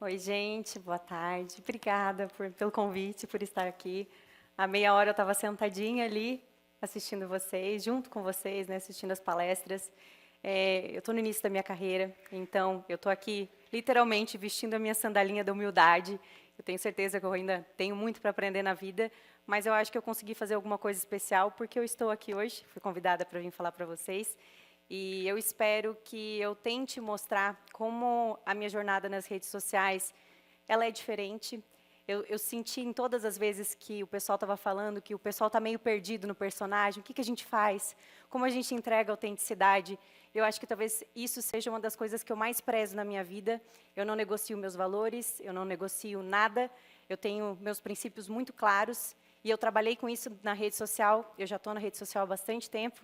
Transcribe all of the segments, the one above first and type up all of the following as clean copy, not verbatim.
Oi, gente, boa tarde. Obrigada pelo convite, por estar aqui. Há meia hora eu estava sentadinha ali, assistindo vocês, junto com vocês, né, assistindo as palestras. Eu estou no início da minha carreira, então eu estou aqui, literalmente, vestindo a minha sandalinha da humildade. Eu tenho certeza que eu ainda tenho muito para aprender na vida, mas eu acho que eu consegui fazer alguma coisa especial, porque eu estou aqui hoje, fui convidada para vir falar para vocês. E eu espero que eu tente mostrar como a minha jornada nas redes sociais, ela é diferente. Eu senti em todas as vezes que o pessoal estava falando, que o pessoal está meio perdido no personagem, o que a gente faz, como a gente entrega autenticidade. Eu acho que talvez isso seja uma das coisas que eu mais prezo na minha vida. Eu não negocio meus valores, eu não negocio nada, eu tenho meus princípios muito claros, e eu trabalhei com isso na rede social, eu já estou na rede social há bastante tempo.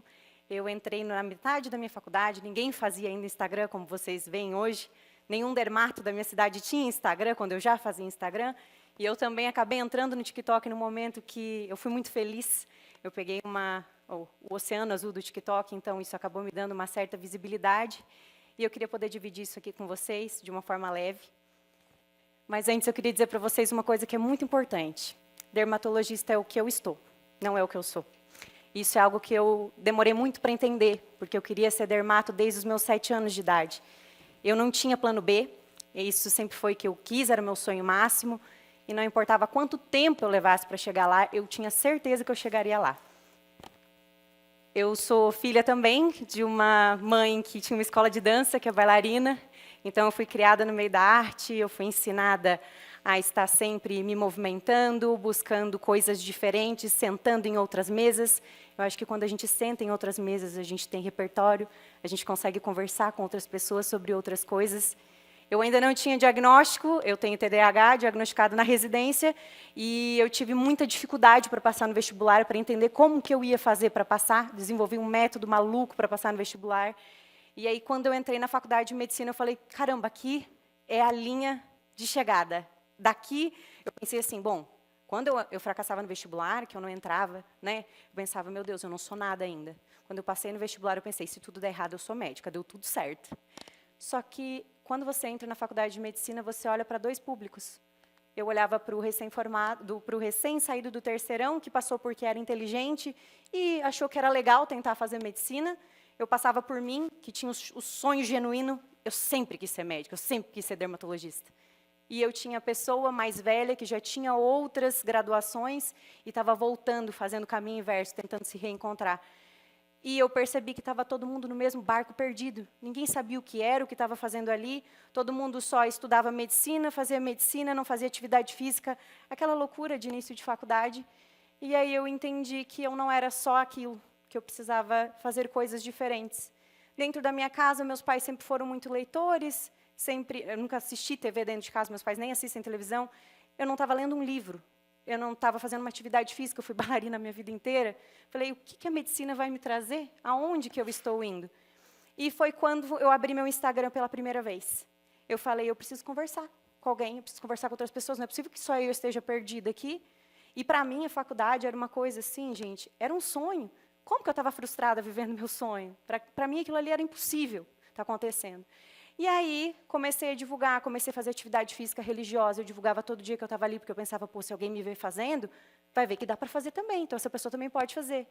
Eu entrei na metade da minha faculdade, ninguém fazia ainda Instagram, como vocês veem hoje. Nenhum dermato da minha cidade tinha Instagram, quando eu já fazia Instagram. E eu também acabei entrando no TikTok no momento que eu fui muito feliz. Eu peguei o oceano azul do TikTok, então isso acabou me dando uma certa visibilidade. E eu queria poder dividir isso aqui com vocês, de uma forma leve. Mas antes eu queria dizer para vocês uma coisa que é muito importante. Dermatologista é o que eu estou, não é o que eu sou. Isso é algo que eu demorei muito para entender, porque eu queria ser dermato desde os meus 7 anos de idade. Eu não tinha plano B, e isso sempre foi o que eu quis, era o meu sonho máximo, e não importava quanto tempo eu levasse para chegar lá, eu tinha certeza que eu chegaria lá. Eu sou filha também de uma mãe que tinha uma escola de dança, que é bailarina, então eu fui criada no meio da arte, eu fui ensinada a estar sempre me movimentando, buscando coisas diferentes, sentando em outras mesas. Eu acho que quando a gente senta em outras mesas, a gente tem repertório, a gente consegue conversar com outras pessoas sobre outras coisas. Eu ainda não tinha diagnóstico, eu tenho TDAH, diagnosticado na residência, e eu tive muita dificuldade para passar no vestibular, para entender como que eu ia fazer para passar, desenvolvi um método maluco para passar no vestibular. E aí, quando eu entrei na faculdade de medicina, eu falei, caramba, aqui é a linha de chegada. Daqui, eu pensei assim, bom, quando eu fracassava no vestibular, que eu não entrava, né, eu pensava, meu Deus, eu não sou nada ainda. Quando eu passei no vestibular, eu pensei, se tudo der errado, eu sou médica, deu tudo certo. Só que, quando você entra na faculdade de medicina, você olha para 2 públicos. Eu olhava para o recém-formado, para o recém-saído do terceirão, que passou porque era inteligente e achou que era legal tentar fazer medicina. Eu passava por mim, que tinha o sonho genuíno, eu sempre quis ser médica, eu sempre quis ser dermatologista. E eu tinha a pessoa mais velha, que já tinha outras graduações, e estava voltando, fazendo o caminho inverso, tentando se reencontrar. E eu percebi que estava todo mundo no mesmo barco perdido. Ninguém sabia o que era, o que estava fazendo ali. Todo mundo só estudava medicina, não fazia atividade física. Aquela loucura de início de faculdade. E aí eu entendi que eu não era só aquilo, que eu precisava fazer coisas diferentes. Dentro da minha casa, meus pais sempre foram muito leitores, eu nunca assisti TV dentro de casa, meus pais nem assistem televisão. Eu não estava lendo um livro, eu não estava fazendo uma atividade física, eu fui bailarina a minha vida inteira. Falei, o que a medicina vai me trazer? Aonde que eu estou indo? E foi quando eu abri meu Instagram pela primeira vez. Eu falei, eu preciso conversar com alguém, eu preciso conversar com outras pessoas, não é possível que só eu esteja perdida aqui. E, para mim, a faculdade era uma coisa assim, gente, era um sonho. Como que eu estava frustrada vivendo meu sonho? Para mim, aquilo ali era impossível estar acontecendo. E aí, comecei a divulgar, comecei a fazer atividade física religiosa, eu divulgava todo dia que eu estava ali, porque eu pensava, pô, se alguém me ver fazendo, vai ver que dá para fazer também, então essa pessoa também pode fazer.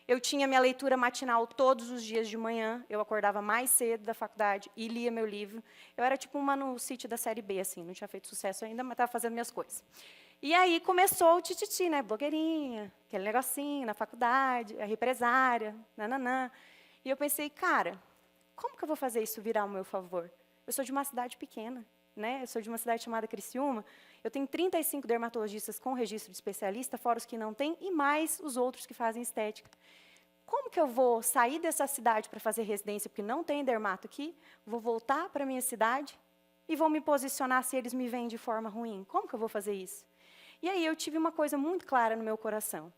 Eu tinha minha leitura matinal todos os dias de manhã, eu acordava mais cedo da faculdade e lia meu livro. Eu era tipo uma no sítio da série B, assim, não tinha feito sucesso ainda, mas estava fazendo minhas coisas. E aí começou o tititi, né, blogueirinha, aquele negocinho na faculdade, a represária, nananã. E eu pensei, cara, como que eu vou fazer isso virar ao meu favor? Eu sou de uma cidade pequena, né? Eu sou de uma cidade chamada Criciúma. Eu tenho 35 dermatologistas com registro de especialista, fora os que não têm, e mais os outros que fazem estética. Como que eu vou sair dessa cidade para fazer residência, porque não tem dermato aqui, vou voltar para a minha cidade e vou me posicionar se eles me veem de forma ruim? Como que eu vou fazer isso? E aí eu tive uma coisa muito clara no meu coração.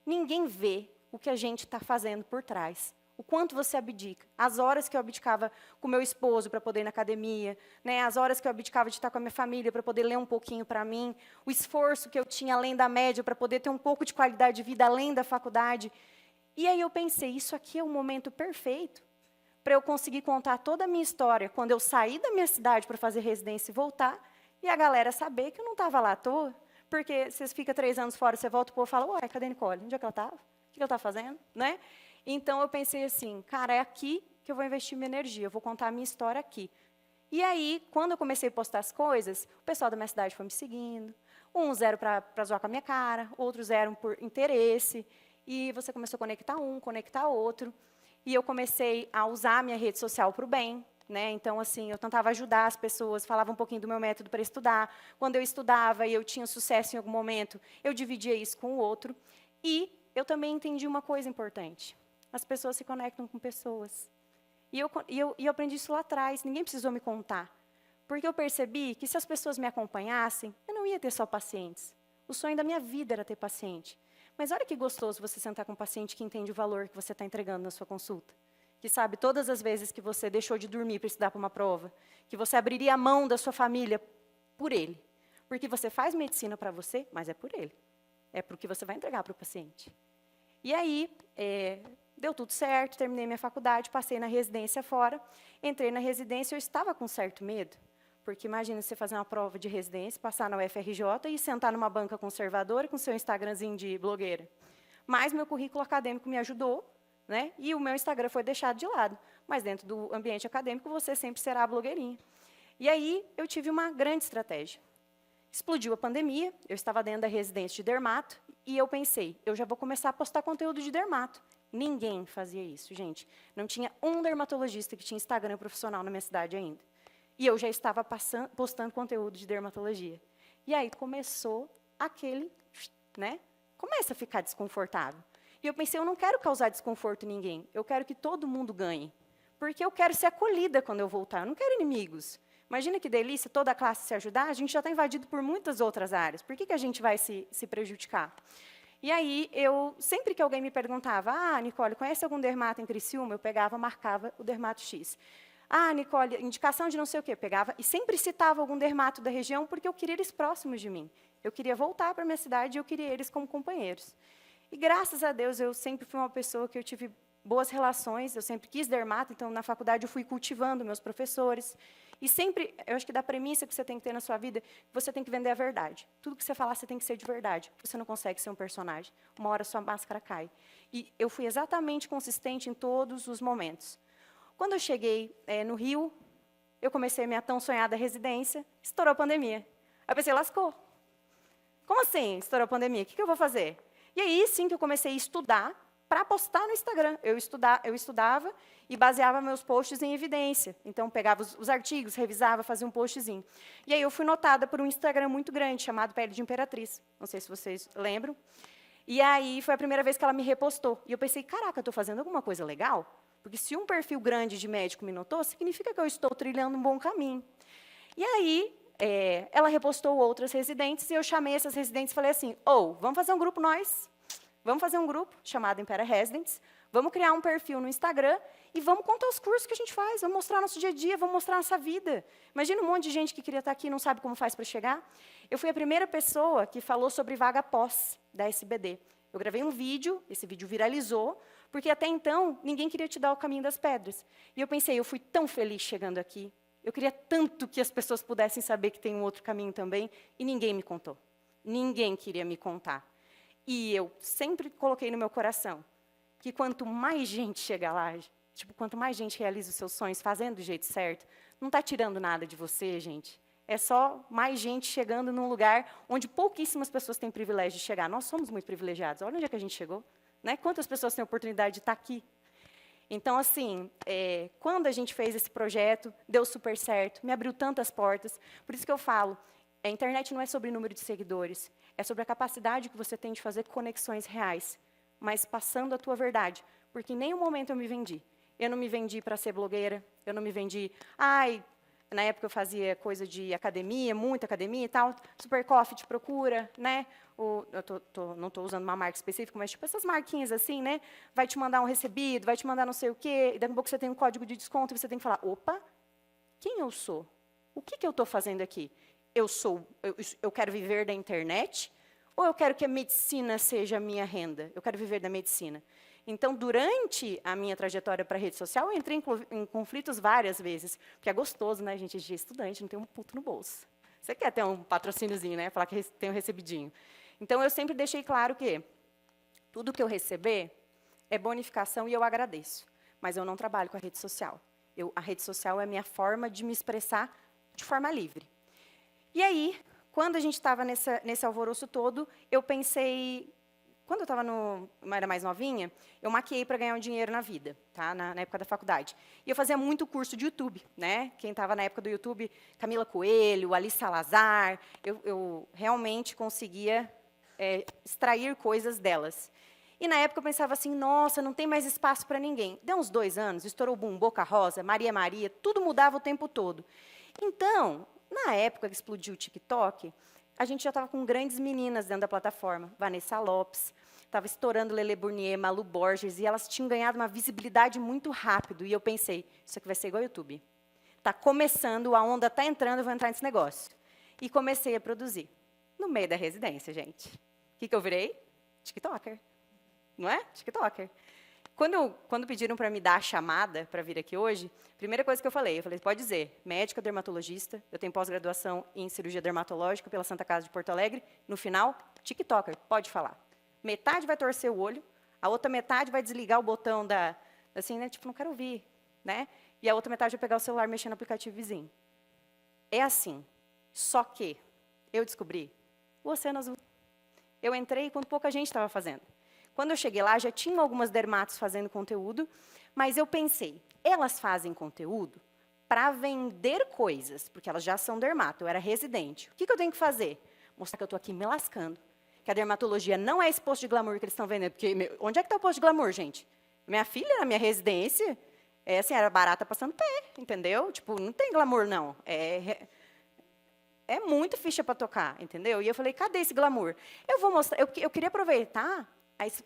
Ninguém vê o que a gente está fazendo por trás. O quanto você abdica. As horas que eu abdicava com meu esposo para poder ir na academia, né, as horas que eu abdicava de estar com a minha família para poder ler um pouquinho para mim, o esforço que eu tinha além da média para poder ter um pouco de qualidade de vida além da faculdade. E aí eu pensei, isso aqui é o momento perfeito para eu conseguir contar toda a minha história quando eu sair da minha cidade para fazer residência e voltar, E a galera saber que eu não estava lá à toa, porque você fica 3 anos fora, você volta, o povo fala, ué, cadê a Nicole? Onde é que ela estava? O que ela está fazendo? Né? Então, eu pensei assim, cara, é aqui que eu vou investir minha energia, eu vou contar a minha história aqui. E aí, quando eu comecei a postar as coisas, o pessoal da minha cidade foi me seguindo. Uns eram para zoar com a minha cara, outros eram por interesse. E você começou a conectar um, conectar outro. E eu comecei a usar a minha rede social para o bem. Né? Então, assim, eu tentava ajudar as pessoas, falava um pouquinho do meu método para estudar. Quando eu estudava e eu tinha sucesso em algum momento, eu dividia isso com o outro. E eu também entendi uma coisa importante. As pessoas se conectam com pessoas. E eu aprendi isso lá atrás, ninguém precisou me contar. Porque eu percebi que se as pessoas me acompanhassem, eu não ia ter só pacientes. O sonho da minha vida era ter paciente. Mas olha que gostoso você sentar com um paciente que entende o valor que você está entregando na sua consulta. Que sabe todas as vezes que você deixou de dormir para estudar para uma prova. Que você abriria a mão da sua família por ele. Porque você faz medicina para você, mas é por ele. É porque você vai entregar para o paciente. E aí, deu tudo certo, terminei minha faculdade, passei na residência fora. Entrei na residência, eu estava com certo medo. Porque imagina você fazer uma prova de residência, passar na UFRJ e sentar numa banca conservadora com seu Instagramzinho de blogueira. Mas meu currículo acadêmico me ajudou, né? E o meu Instagram foi deixado de lado. Mas dentro do ambiente acadêmico, você sempre será a blogueirinha. E aí, eu tive uma grande estratégia. Explodiu a pandemia, eu estava dentro da residência de dermato, e eu pensei, eu já vou começar a postar conteúdo de dermato. Ninguém fazia isso, gente. Não tinha um dermatologista que tinha Instagram profissional na minha cidade ainda. E eu já estava postando conteúdo de dermatologia. E aí começou aquele, né? Começa a ficar desconfortável. E eu pensei, eu não quero causar desconforto em ninguém, eu quero que todo mundo ganhe. Porque eu quero ser acolhida quando eu voltar, eu não quero inimigos. Imagina que delícia, toda a classe se ajudar, a gente já está invadido por muitas outras áreas. Por que a gente vai se prejudicar? E aí, sempre que alguém me perguntava, Nicole, conhece algum dermato em Criciúma? Eu pegava, marcava o dermato X. Nicole, indicação de não sei o quê. Pegava e sempre citava algum dermato da região, porque eu queria eles próximos de mim. Eu queria voltar para a minha cidade e eu queria eles como companheiros. E, graças a Deus, eu sempre fui uma pessoa que eu tive boas relações, eu sempre quis dermato, então, na faculdade, eu fui cultivando meus professores. E sempre, eu acho que da premissa que você tem que ter na sua vida, você tem que vender a verdade. Tudo que você falar, você tem que ser de verdade. Você não consegue ser um personagem. Uma hora a sua máscara cai. E eu fui exatamente consistente em todos os momentos. Quando eu cheguei no Rio, eu comecei a minha tão sonhada residência, estourou a pandemia. Aí eu pensei, lascou. Como assim, estourou a pandemia? O que eu vou fazer? E aí, sim, que eu comecei a estudar para postar no Instagram. Eu estudava e baseava meus posts em evidência. Então, pegava os artigos, revisava, fazia um postzinho. E aí, eu fui notada por um Instagram muito grande, chamado Pele de Imperatriz. Não sei se vocês lembram. E aí, foi a primeira vez que ela me repostou. E eu pensei, caraca, eu estou fazendo alguma coisa legal? Porque se um perfil grande de médico me notou, significa que eu estou trilhando um bom caminho. E aí, ela repostou outras residentes, e eu chamei essas residentes e falei assim, vamos fazer um grupo nós? Vamos fazer um grupo chamado Impera Residents, vamos criar um perfil no Instagram e vamos contar os cursos que a gente faz, vamos mostrar nosso dia a dia, vamos mostrar nossa vida. Imagina um monte de gente que queria estar aqui e não sabe como faz para chegar. Eu fui a primeira pessoa que falou sobre vaga pós da SBD. Eu gravei um vídeo, esse vídeo viralizou, porque até então ninguém queria te dar o caminho das pedras. E eu pensei, eu fui tão feliz chegando aqui, eu queria tanto que as pessoas pudessem saber que tem um outro caminho também, e ninguém me contou. Ninguém queria me contar. E eu sempre coloquei no meu coração que quanto mais gente chega lá, quanto mais gente realiza os seus sonhos fazendo do jeito certo, não está tirando nada de você, gente. É só mais gente chegando num lugar onde pouquíssimas pessoas têm privilégio de chegar. Nós somos muito privilegiados. Olha onde é que a gente chegou. Né? Quantas pessoas têm a oportunidade de estar aqui? Então, assim, quando a gente fez esse projeto, deu super certo, me abriu tantas portas. Por isso que eu falo, a internet não é sobre número de seguidores, é sobre a capacidade que você tem de fazer conexões reais, mas passando a tua verdade. Porque em nenhum momento eu me vendi. Eu não me vendi para ser blogueira, eu não me vendi... na época eu fazia coisa de academia, muita academia e tal, Super Coffee te procura, né? Não estou usando uma marca específica, mas tipo essas marquinhas assim, né? Vai te mandar um recebido, vai te mandar não sei o quê, e daqui a pouco você tem um código de desconto e você tem que falar, opa, quem eu sou? O que eu estou fazendo aqui? Eu quero viver da internet ou eu quero que a medicina seja a minha renda? Eu quero viver da medicina. Então, durante a minha trajetória para a rede social, eu entrei em conflitos várias vezes, porque é gostoso, né, gente? A gente é estudante, não tem um puto no bolso. Você quer ter um patrocíniozinho, né? Falar que tem um recebidinho. Então, eu sempre deixei claro que tudo que eu receber é bonificação e eu agradeço. Mas eu não trabalho com a rede social. A rede social é a minha forma de me expressar de forma livre. E aí, quando a gente estava nesse alvoroço todo, eu pensei... Quando eu era mais novinha, eu maquiei para ganhar um dinheiro na vida, tá? na época da faculdade. E eu fazia muito curso de YouTube, né? Quem estava na época do YouTube, Camila Coelho, Alice Salazar, eu realmente conseguia extrair coisas delas. E na época eu pensava assim, nossa, não tem mais espaço para ninguém. Deu uns 2 anos, estourou o boom, Boca Rosa, Maria, tudo mudava o tempo todo. Então, na época que explodiu o TikTok, a gente já estava com grandes meninas dentro da plataforma. Vanessa Lopes, estava estourando Lele Bournier, Malu Borges, e elas tinham ganhado uma visibilidade muito rápido. E eu pensei, isso aqui vai ser igual ao YouTube. Está começando, a onda está entrando, eu vou entrar nesse negócio. E comecei a produzir. No meio da residência, gente. O que eu virei? TikToker. Não é? TikToker. Quando pediram para me dar a chamada para vir aqui hoje, a primeira coisa que eu falei, pode dizer, médica dermatologista, eu tenho pós-graduação em cirurgia dermatológica pela Santa Casa de Porto Alegre, no final, TikToker, pode falar. Metade vai torcer o olho, a outra metade vai desligar o botão assim, né, tipo, não quero ouvir, né? E a outra metade vai pegar o celular e mexer no aplicativo vizinho. É assim, só que eu descobri o Oceano Azul. Eu entrei quando pouca gente estava fazendo. Quando eu cheguei lá, já tinham algumas dermatos fazendo conteúdo, mas eu pensei, elas fazem conteúdo para vender coisas, porque elas já são dermato, eu era residente. O que eu tenho que fazer? Mostrar que eu estou aqui me lascando, que a dermatologia não é esse posto de glamour que eles estão vendendo, porque onde é que está o posto de glamour, gente? Minha filha, na minha residência, assim, era barata passando pé, entendeu? Tipo, não tem glamour, não. É muito ficha para tocar, entendeu? E eu falei, cadê esse glamour? Eu vou mostrar, eu queria aproveitar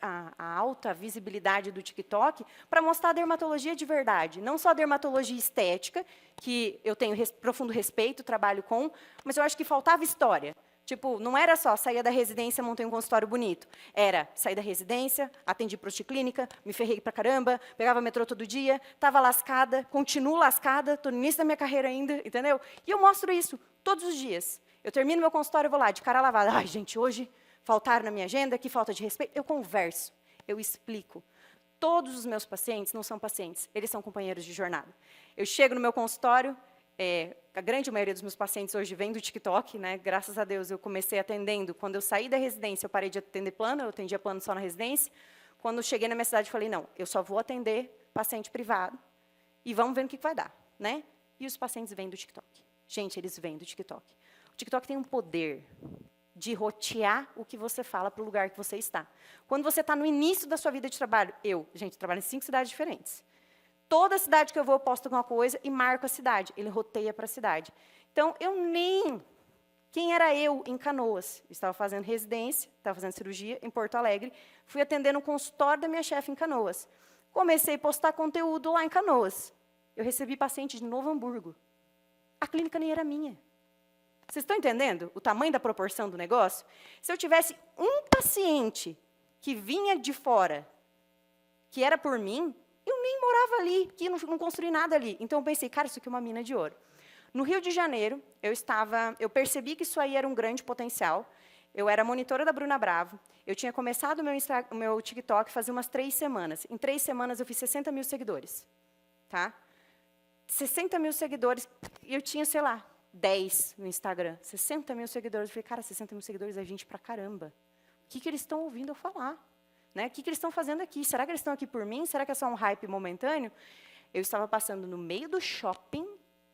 a alta visibilidade do TikTok para mostrar a dermatologia de verdade. Não só a dermatologia estética, que eu tenho profundo respeito, trabalho com, mas eu acho que faltava história. Tipo, não era só sair da residência, montei um consultório bonito. Era sair da residência, atendi prosticlínica, me ferrei pra caramba, pegava metrô todo dia, estava lascada, continuo lascada, estou no início da minha carreira ainda, entendeu? E eu mostro isso todos os dias. Eu termino meu consultório, eu vou lá, de cara lavada. Ai, gente, hoje faltaram na minha agenda, que falta de respeito. Eu converso, eu explico. Todos os meus pacientes não são pacientes, eles são companheiros de jornada. Eu chego no meu consultório, a grande maioria dos meus pacientes hoje vem do TikTok, né? Graças a Deus eu comecei atendendo. Quando eu saí da residência, eu parei de atender plano, eu atendia plano só na residência. Quando eu cheguei na minha cidade, eu falei, não, eu só vou atender paciente privado e vamos ver no que vai dar, né? E os pacientes vêm do TikTok. Gente, eles vêm do TikTok. O TikTok tem um poder de rotear o que você fala para o lugar que você está. Quando você está no início da sua vida de trabalho, gente, trabalho em 5 cidades diferentes. Toda cidade que eu vou, eu posto alguma coisa e marco a cidade. Ele roteia para a cidade. Então, quem era eu em Canoas? Eu estava fazendo residência, estava fazendo cirurgia em Porto Alegre, fui atender no consultório da minha chefe em Canoas. Comecei a postar conteúdo lá em Canoas. Eu recebi paciente de Novo Hamburgo. A clínica nem era minha. Vocês estão entendendo o tamanho da proporção do negócio? Se eu tivesse um paciente que vinha de fora, que era por mim, eu nem morava ali, que não construí nada ali. Então, eu pensei, cara, isso aqui é uma mina de ouro. No Rio de Janeiro, eu percebi que isso aí era um grande potencial. Eu era monitora da Bruna Bravo. Eu tinha começado o meu TikTok fazia umas 3 semanas. Em 3 semanas, eu fiz 60 mil seguidores. Tá? 60 mil seguidores, e eu tinha, sei lá, 10 no Instagram. 60 mil seguidores. Eu falei, cara, 60 mil seguidores é gente pra caramba. O que eles estão ouvindo eu falar? Né? O que eles estão fazendo aqui? Será que eles estão aqui por mim? Será que é só um hype momentâneo? Eu estava passando no meio do shopping,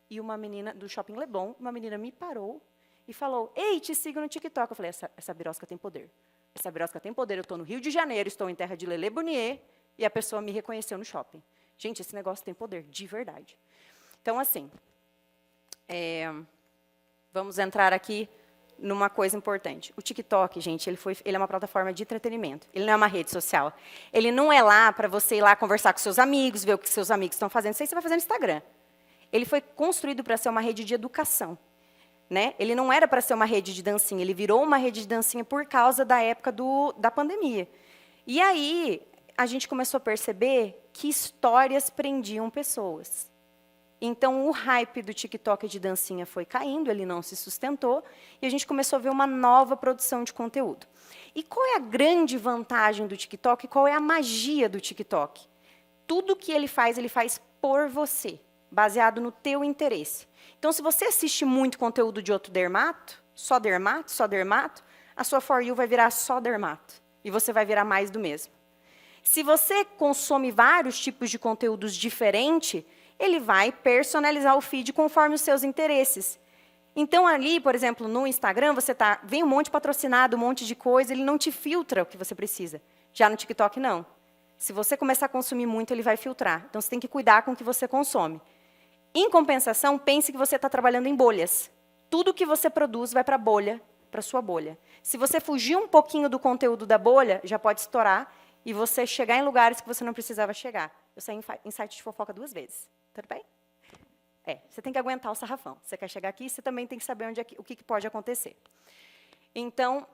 e uma menina, do Shopping Leblon, uma menina me parou e falou, ei, te sigo no TikTok. Eu falei, essa birosca tem poder. Essa birosca tem poder. Eu estou no Rio de Janeiro, estou em terra de Lele Bournier, e a pessoa me reconheceu no shopping. Gente, esse negócio tem poder, de verdade. Então, assim, vamos entrar aqui numa coisa importante. O TikTok, gente, ele é uma plataforma de entretenimento. Ele não é uma rede social. Ele não é lá para você ir lá conversar com seus amigos, ver o que seus amigos estão fazendo. Isso aí você vai fazer no Instagram. Ele foi construído para ser uma rede de educação. Né? Ele não era para ser uma rede de dancinha. Ele virou uma rede de dancinha por causa da época da pandemia. E aí, a gente começou a perceber que histórias prendiam pessoas. Então, o hype do TikTok de dancinha foi caindo, ele não se sustentou, e a gente começou a ver uma nova produção de conteúdo. E qual é a grande vantagem do TikTok? Qual é a magia do TikTok? Tudo que ele faz por você, baseado no teu interesse. Então, se você assiste muito conteúdo de outro dermato, só dermato, a sua For You vai virar só dermato. E você vai virar mais do mesmo. Se você consome vários tipos de conteúdos diferentes, ele vai personalizar o feed conforme os seus interesses. Então, ali, por exemplo, no Instagram, vem um monte patrocinado, um monte de coisa, ele não te filtra o que você precisa. Já no TikTok, não. Se você começar a consumir muito, ele vai filtrar. Então, você tem que cuidar com o que você consome. Em compensação, pense que você está trabalhando em bolhas. Tudo que você produz vai para a bolha, para a sua bolha. Se você fugir um pouquinho do conteúdo da bolha, já pode estourar e você chegar em lugares que você não precisava chegar. Eu saí em site de fofoca 2 vezes. Tudo bem? Você tem que aguentar o sarrafão. Você quer chegar aqui, você também tem que saber o que pode acontecer. Então,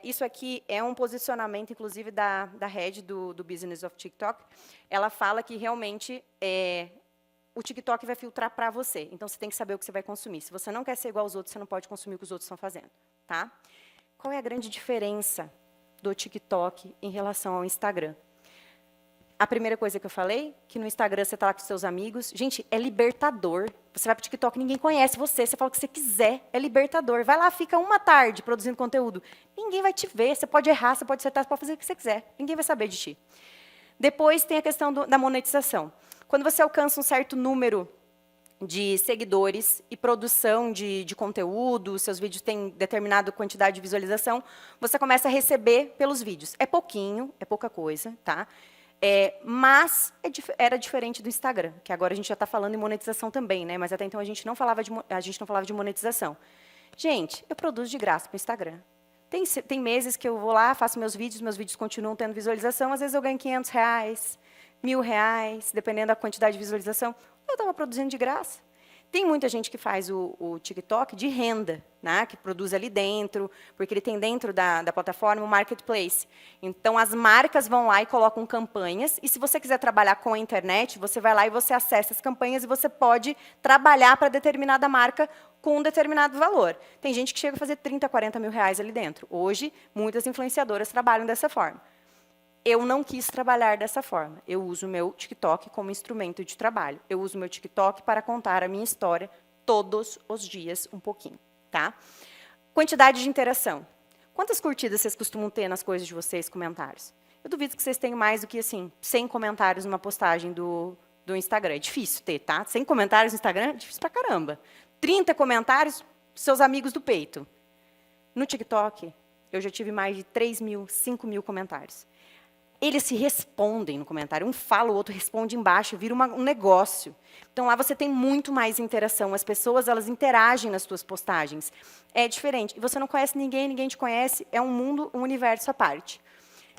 isso aqui é um posicionamento, inclusive, da head do Business of TikTok. Ela fala que, realmente, o TikTok vai filtrar para você. Então, você tem que saber o que você vai consumir. Se você não quer ser igual aos outros, você não pode consumir o que os outros estão fazendo. Tá? Qual é a grande diferença do TikTok em relação ao Instagram? A primeira coisa que eu falei, que no Instagram você está lá com seus amigos. Gente, é libertador. Você vai para o TikTok, ninguém conhece você fala o que você quiser, é libertador. Vai lá, fica uma tarde produzindo conteúdo. Ninguém vai te ver, você pode errar, você pode acertar, você pode fazer o que você quiser. Ninguém vai saber de ti. Depois tem a questão da monetização. Quando você alcança um certo número de seguidores e produção de conteúdo, seus vídeos têm determinada quantidade de visualização, você começa a receber pelos vídeos. É pouquinho, é pouca coisa, tá? Mas era diferente do Instagram, que agora a gente já está falando em monetização também, né? Mas até então a gente não falava de monetização. Gente, eu produzo de graça para o Instagram. Tem meses que eu vou lá, faço meus vídeos continuam tendo visualização, às vezes eu ganho R$500, R$1.000, dependendo da quantidade de visualização. Eu estava produzindo de graça. Tem muita gente que faz o TikTok de renda, né, que produz ali dentro, porque ele tem dentro da plataforma o marketplace. Então, as marcas vão lá e colocam campanhas, e se você quiser trabalhar com a internet, você vai lá e você acessa as campanhas e você pode trabalhar para determinada marca com um determinado valor. Tem gente que chega a fazer 30, 40 mil reais ali dentro. Hoje, muitas influenciadoras trabalham dessa forma. Eu não quis trabalhar dessa forma. Eu uso o meu TikTok como instrumento de trabalho. Eu uso o meu TikTok para contar a minha história todos os dias, um pouquinho. Tá? Quantidade de interação. Quantas curtidas vocês costumam ter nas coisas de vocês, comentários? Eu duvido que vocês tenham mais do que 100 comentários numa postagem do Instagram. É difícil ter, tá? 100 comentários no Instagram é difícil pra caramba. 30 comentários, seus amigos do peito. No TikTok, eu já tive mais de 3.000, 5.000 comentários. Eles se respondem no comentário. Um fala, o outro responde embaixo, vira um negócio. Então, lá você tem muito mais interação. As pessoas, elas interagem nas suas postagens. É diferente. E você não conhece ninguém, ninguém te conhece. É um mundo, um universo à parte.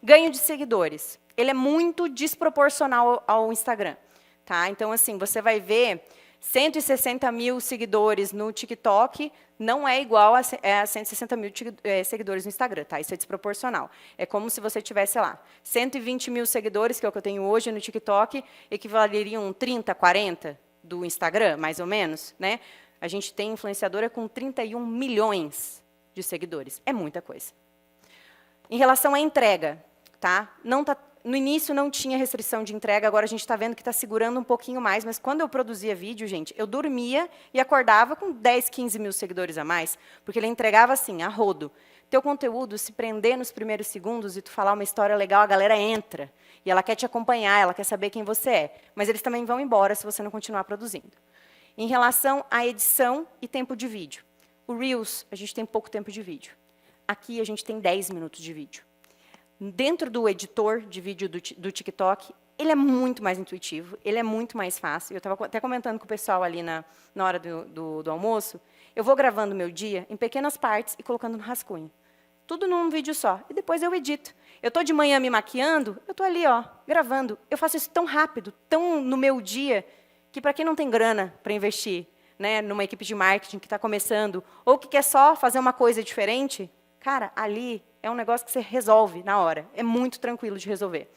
Ganho de seguidores. Ele é muito desproporcional ao Instagram. Tá? Então, assim, você vai ver 160 mil seguidores no TikTok não é igual a 160 mil seguidores no Instagram, tá? Isso é desproporcional. É como se você tivesse, sei lá, 120 mil seguidores, que é o que eu tenho hoje no TikTok, equivaleriam 30, 40 do Instagram, mais ou menos, né? A gente tem influenciadora com 31 milhões de seguidores. É muita coisa. Em relação à entrega, tá? No início não tinha restrição de entrega, agora a gente está vendo que está segurando um pouquinho mais, mas quando eu produzia vídeo, gente, eu dormia e acordava com 10, 15 mil seguidores a mais, porque ele entregava assim, a rodo. Teu conteúdo, se prender nos primeiros segundos e tu falar uma história legal, a galera entra. E ela quer te acompanhar, ela quer saber quem você é. Mas eles também vão embora se você não continuar produzindo. Em relação à edição e tempo de vídeo. O Reels, a gente tem pouco tempo de vídeo. Aqui a gente tem 10 minutos de vídeo. Dentro do editor de vídeo do TikTok, ele é muito mais intuitivo, ele é muito mais fácil. Eu estava até comentando com o pessoal ali na hora do almoço. Eu vou gravando meu dia em pequenas partes e colocando no rascunho. Tudo num vídeo só. E depois eu edito. Eu estou de manhã me maquiando, eu estou ali, ó, gravando. Eu faço isso tão rápido, tão no meu dia, que para quem não tem grana para investir, né, numa equipe de marketing que está começando, ou que quer só fazer uma coisa diferente, cara, ali é um negócio que você resolve na hora. É muito tranquilo de resolver.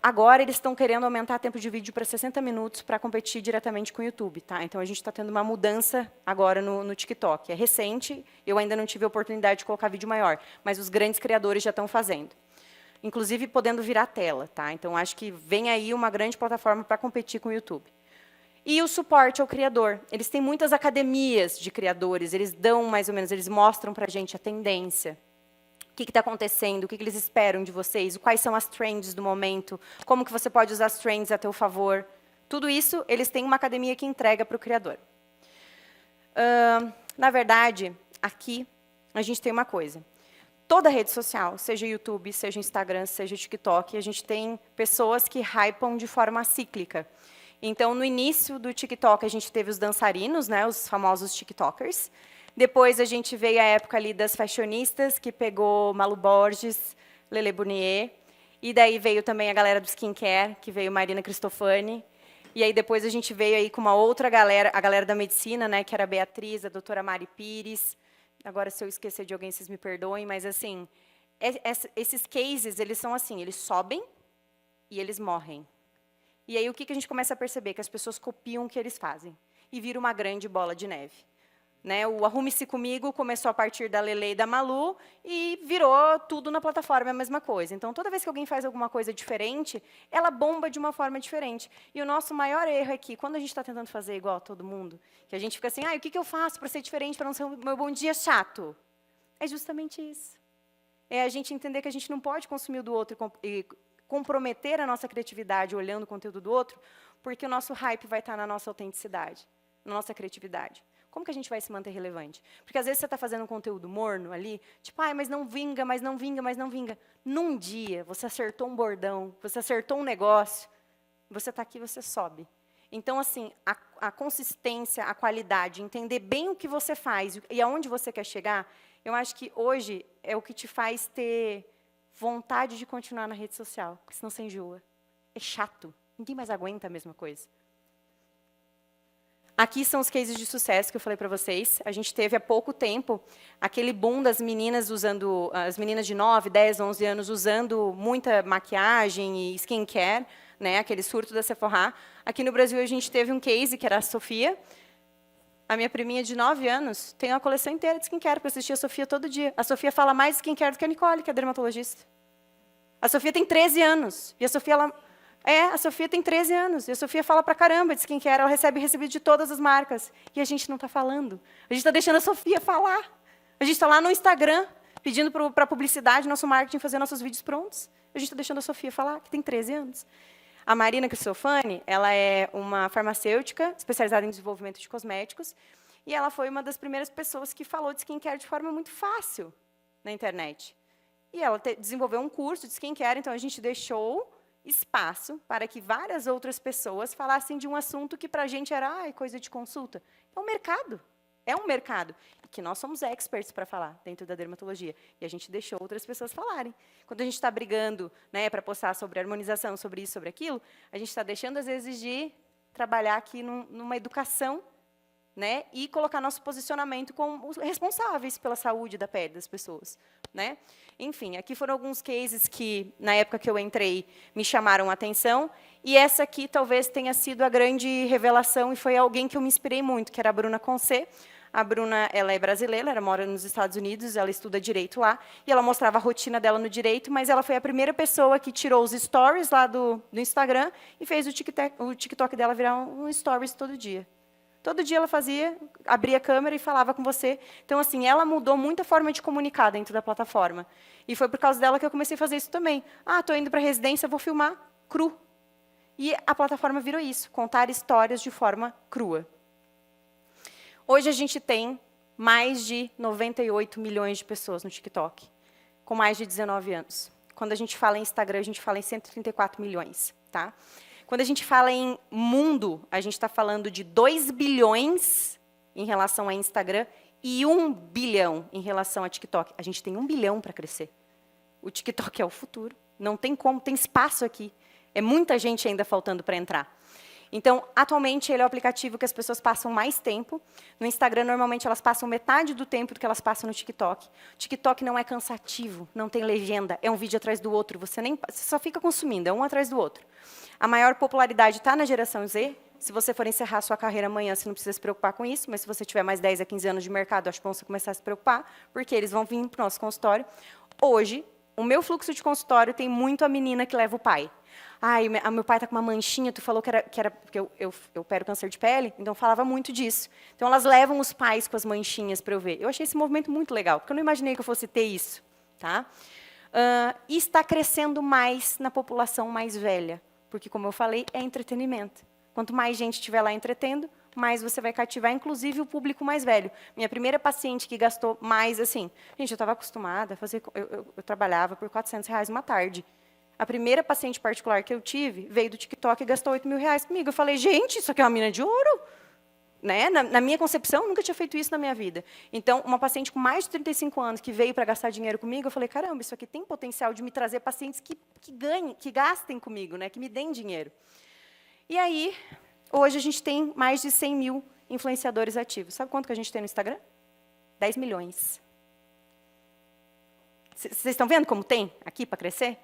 Agora, eles estão querendo aumentar o tempo de vídeo para 60 minutos para competir diretamente com o YouTube. Tá? Então, a gente está tendo uma mudança agora no TikTok. É recente, eu ainda não tive a oportunidade de colocar vídeo maior, mas os grandes criadores já estão fazendo. Inclusive, podendo virar tela. Tá? Então, acho que vem aí uma grande plataforma para competir com o YouTube. E o suporte ao criador. Eles têm muitas academias de criadores, eles dão mais ou menos, eles mostram para a gente a tendência. O que está acontecendo, o que eles esperam de vocês, quais são as trends do momento, como que você pode usar as trends a teu favor. Tudo isso, eles têm uma academia que entrega para o criador. Na verdade, aqui, a gente tem uma coisa. Toda rede social, seja YouTube, seja Instagram, seja TikTok, a gente tem pessoas que hypam de forma cíclica. Então, no início do TikTok, a gente teve os dançarinos, né, os famosos TikTokers. Depois, a gente veio a época ali das fashionistas, que pegou Malu Borges, Lele Bournier. E daí veio também a galera do skincare, que veio Marina Cristofani. E aí, depois, a gente veio aí com uma outra galera, a galera da medicina, né, que era a Beatriz, a doutora Mari Pires. Agora, se eu esquecer de alguém, vocês me perdoem, mas, assim, esses cases, eles são assim, eles sobem e eles morrem. E aí, o que a gente começa a perceber? Que as pessoas copiam o que eles fazem. E vira uma grande bola de neve. Né? O Arrume-se Comigo começou a partir da Lele e da Malu e virou tudo na plataforma a mesma coisa. Então, toda vez que alguém faz alguma coisa diferente, ela bomba de uma forma diferente. E o nosso maior erro é que, quando a gente está tentando fazer igual a todo mundo, que a gente fica assim, o que eu faço para ser diferente, para não ser o meu bom dia chato? É justamente isso. É a gente entender que a gente não pode consumir o do outro e comprometer a nossa criatividade olhando o conteúdo do outro, porque o nosso hype vai estar na nossa autenticidade, na nossa criatividade. Como que a gente vai se manter relevante? Porque, às vezes, você está fazendo um conteúdo morno ali, tipo, mas não vinga, mas não vinga, mas não vinga. Num dia, você acertou um bordão, você acertou um negócio, você está aqui, você sobe. Então, assim, a consistência, a qualidade, entender bem o que você faz e aonde você quer chegar, eu acho que, hoje, é o que te faz ter vontade de continuar na rede social, porque senão você enjoa. É chato. Ninguém mais aguenta a mesma coisa. Aqui são os cases de sucesso que eu falei para vocês. A gente teve há pouco tempo aquele boom das meninas usando, as meninas de 9, 10, 11 anos usando muita maquiagem e skincare, né, aquele surto da Sephora. Aqui no Brasil a gente teve um case que era a Sofia. A minha priminha de 9 anos tem uma coleção inteira de skincare, para assistir a Sofia todo dia. A Sofia fala mais de skincare do que a Nicole, que é dermatologista. A Sofia tem 13 anos. E a Sofia, a Sofia tem 13 anos. E a Sofia fala pra caramba de skincare, ela recebe recebido de todas as marcas. E a gente não está falando. A gente está deixando a Sofia falar. A gente está lá no Instagram, pedindo para a publicidade, nosso marketing, fazer nossos vídeos prontos. A gente está deixando a Sofia falar, que tem 13 anos. A Marina Cristofani, ela é uma farmacêutica especializada em desenvolvimento de cosméticos, e ela foi uma das primeiras pessoas que falou de skincare de forma muito fácil na internet. E ela desenvolveu um curso de skincare, então a gente deixou espaço para que várias outras pessoas falassem de um assunto que, para a gente, era coisa de consulta. É um mercado. É um mercado. E que nós somos experts para falar dentro da dermatologia. E a gente deixou outras pessoas falarem. Quando a gente está brigando, né, para postar sobre harmonização, sobre isso, sobre aquilo, a gente está deixando, às vezes, de trabalhar aqui numa educação, né, e colocar nosso posicionamento como responsáveis pela saúde da pele das pessoas. Né? Enfim, aqui foram alguns cases que, na época que eu entrei, me chamaram a atenção. E essa aqui talvez tenha sido a grande revelação, e foi alguém que eu me inspirei muito, que era a Bruna Concé. A Bruna, ela é brasileira, ela mora nos Estados Unidos, ela estuda direito lá, e ela mostrava a rotina dela no direito, mas ela foi a primeira pessoa que tirou os stories lá do Instagram e fez o TikTok dela virar um stories todo dia. Todo dia ela fazia, abria a câmera e falava com você. Então, assim, ela mudou muito a forma de comunicar dentro da plataforma. E foi por causa dela que eu comecei a fazer isso também. Estou indo para a residência, vou filmar cru. E a plataforma virou isso, contar histórias de forma crua. Hoje a gente tem mais de 98 milhões de pessoas no TikTok, com mais de 19 anos. Quando a gente fala em Instagram, a gente fala em 134 milhões. Tá? Quando a gente fala em mundo, a gente está falando de 2 bilhões em relação a Instagram e 1 bilhão em relação a TikTok. A gente tem 1 bilhão para crescer. O TikTok é o futuro. Não tem como, tem espaço aqui. É muita gente ainda faltando para entrar. Então, atualmente, ele é o aplicativo que as pessoas passam mais tempo. No Instagram, normalmente, elas passam metade do tempo do que elas passam no TikTok. O TikTok não é cansativo, não tem legenda, é um vídeo atrás do outro, você só fica consumindo, é um atrás do outro. A maior popularidade está na geração Z. Se você for encerrar sua carreira amanhã, você não precisa se preocupar com isso, mas se você tiver mais 10 a 15 anos de mercado, acho bom você começar a se preocupar, porque eles vão vir para o nosso consultório. Hoje, o meu fluxo de consultório tem muito a menina que leva o pai. Ai, meu pai está com uma manchinha, tu falou que era porque eu opero câncer de pele, então falava muito disso. Então, elas levam os pais com as manchinhas para eu ver. Eu achei esse movimento muito legal, porque eu não imaginei que eu fosse ter isso. Tá? E está crescendo mais na população mais velha, porque, como eu falei, é entretenimento. Quanto mais gente estiver lá entretendo, mais você vai cativar, inclusive, o público mais velho. Minha primeira paciente que gastou mais, assim... Gente, eu estava acostumada a fazer... Eu trabalhava por R$400 uma tarde. A primeira paciente particular que eu tive veio do TikTok e gastou R$8.000 comigo. Eu falei, gente, isso aqui é uma mina de ouro. Né? Na minha concepção, nunca tinha feito isso na minha vida. Então, uma paciente com mais de 35 anos que veio para gastar dinheiro comigo, eu falei, caramba, isso aqui tem potencial de me trazer pacientes que ganhem, que gastem comigo, né? Que me deem dinheiro. E aí, hoje a gente tem mais de 100 mil influenciadores ativos. Sabe quanto que a gente tem no Instagram? 10 milhões. Vocês estão vendo como tem aqui para crescer?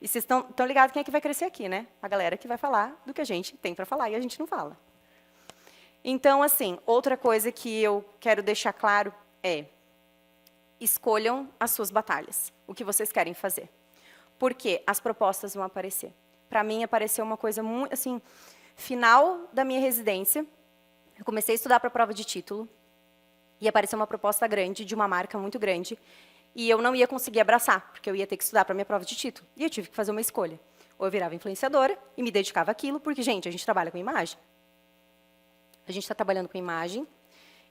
E vocês estão ligados quem é que vai crescer aqui, né? A galera que vai falar do que a gente tem para falar e a gente não fala. Então, assim, outra coisa que eu quero deixar claro é: escolham as suas batalhas, o que vocês querem fazer. Porque as propostas vão aparecer. Para mim, apareceu uma coisa muito, assim, final da minha residência, eu comecei a estudar para a prova de título, e apareceu uma proposta grande, de uma marca muito grande, e eu não ia conseguir abraçar, porque eu ia ter que estudar para a minha prova de título. E eu tive que fazer uma escolha. Ou eu virava influenciadora e me dedicava àquilo, porque, gente, a gente trabalha com imagem. A gente está trabalhando com imagem,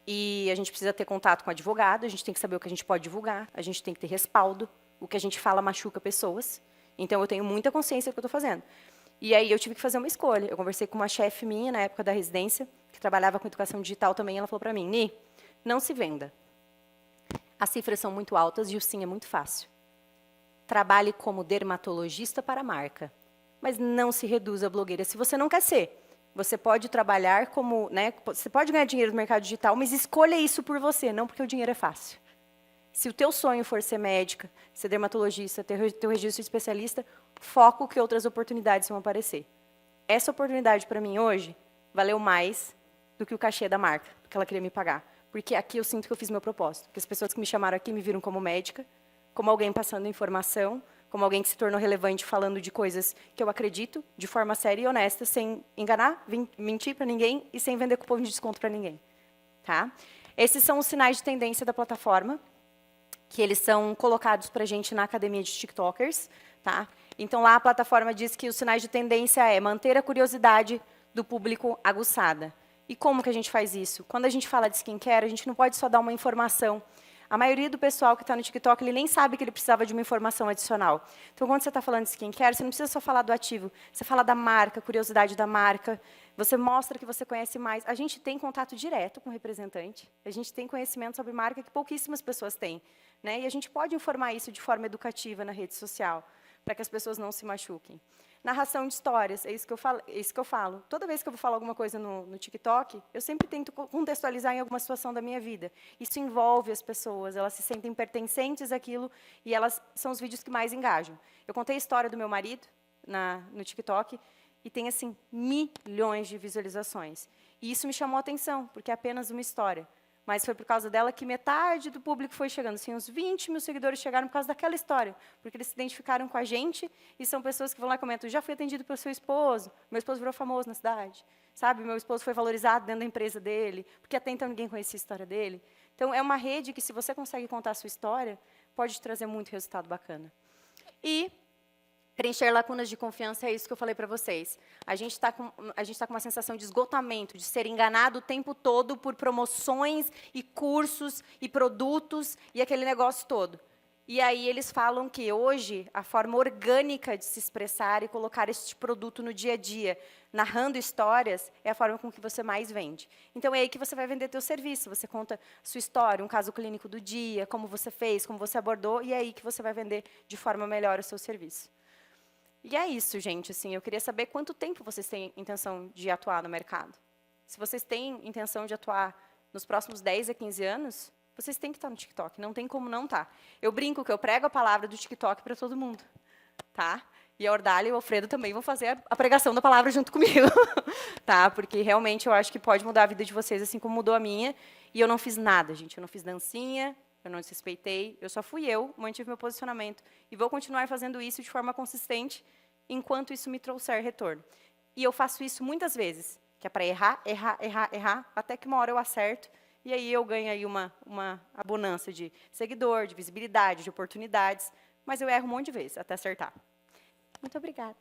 e a gente precisa ter contato com o advogado, a gente tem que saber o que a gente pode divulgar, a gente tem que ter respaldo, o que a gente fala machuca pessoas. Então, eu tenho muita consciência do que eu estou fazendo. E aí, eu tive que fazer uma escolha. Eu conversei com uma chefe minha, na época da residência, que trabalhava com educação digital também, ela falou para mim, Ni, não se venda. As cifras são muito altas e o sim é muito fácil. Trabalhe como dermatologista para a marca, mas não se reduza a blogueira se você não quer ser. Você pode trabalhar como... né, você pode ganhar dinheiro no mercado digital, mas escolha isso por você, não porque o dinheiro é fácil. Se o teu sonho for ser médica, ser dermatologista, ter teu registro de especialista, foco que outras oportunidades vão aparecer. Essa oportunidade, para mim, hoje, valeu mais do que o cachê da marca, do que ela queria me pagar. Porque aqui eu sinto que eu fiz meu propósito. Porque as pessoas que me chamaram aqui me viram como médica, como alguém passando informação, como alguém que se tornou relevante falando de coisas que eu acredito, de forma séria e honesta, sem enganar, mentir para ninguém e sem vender cupom de desconto para ninguém. Tá? Esses são os sinais de tendência da plataforma, que eles são colocados para a gente na academia de TikTokers. Tá? Então, lá a plataforma diz que os sinais de tendência é manter a curiosidade do público aguçada. E como que a gente faz isso? Quando a gente fala de skincare, a gente não pode só dar uma informação. A maioria do pessoal que está no TikTok, ele nem sabe que ele precisava de uma informação adicional. Então, quando você está falando de skincare, você não precisa só falar do ativo. Você fala da marca, curiosidade da marca. Você mostra que você conhece mais. A gente tem contato direto com o representante. A gente tem conhecimento sobre marca que pouquíssimas pessoas têm. Né? E a gente pode informar isso de forma educativa na rede social, para que as pessoas não se machuquem. Narração de histórias, é isso que eu falo. Toda vez que eu vou falar alguma coisa no TikTok, eu sempre tento contextualizar em alguma situação da minha vida. Isso envolve as pessoas, elas se sentem pertencentes àquilo e elas são os vídeos que mais engajam. Eu contei a história do meu marido no TikTok e tem, assim, milhões de visualizações. E isso me chamou a atenção, porque é apenas uma história. Mas foi por causa dela que metade do público foi chegando. Assim, uns 20 mil seguidores chegaram por causa daquela história. Porque eles se identificaram com a gente e são pessoas que vão lá e comentam, já fui atendido pelo seu esposo, meu esposo virou famoso na cidade. Sabe, meu esposo foi valorizado dentro da empresa dele, porque até então ninguém conhecia a história dele. Então, é uma rede que, se você consegue contar a sua história, pode te trazer muito resultado bacana. E preencher lacunas de confiança é isso que eu falei para vocês. A gente está com uma sensação de esgotamento, de ser enganado o tempo todo por promoções e cursos e produtos e aquele negócio todo. E aí eles falam que hoje a forma orgânica de se expressar e colocar este produto no dia a dia, narrando histórias, é a forma com que você mais vende. Então é aí que você vai vender teu serviço. Você conta sua história, um caso clínico do dia, como você fez, como você abordou, e é aí que você vai vender de forma melhor o seu serviço. E é isso, gente. Assim, eu queria saber quanto tempo vocês têm intenção de atuar no mercado. Se vocês têm intenção de atuar nos próximos 10 a 15 anos, vocês têm que estar no TikTok. Não tem como não estar. Eu brinco que eu prego a palavra do TikTok para todo mundo. Tá? E a Ordália e o Alfredo também vão fazer a pregação da palavra junto comigo. Tá? Porque realmente eu acho que pode mudar a vida de vocês, assim como mudou a minha. E eu não fiz nada, gente. Eu não fiz dancinha, eu não desrespeitei. Eu só fui eu, mantive meu posicionamento. E vou continuar fazendo isso de forma consistente, enquanto isso me trouxer retorno. E eu faço isso muitas vezes, que é para errar, errar, errar, errar, até que uma hora eu acerto, e aí eu ganho aí uma abundância de seguidor, de visibilidade, de oportunidades, mas eu erro um monte de vezes até acertar. Muito obrigada.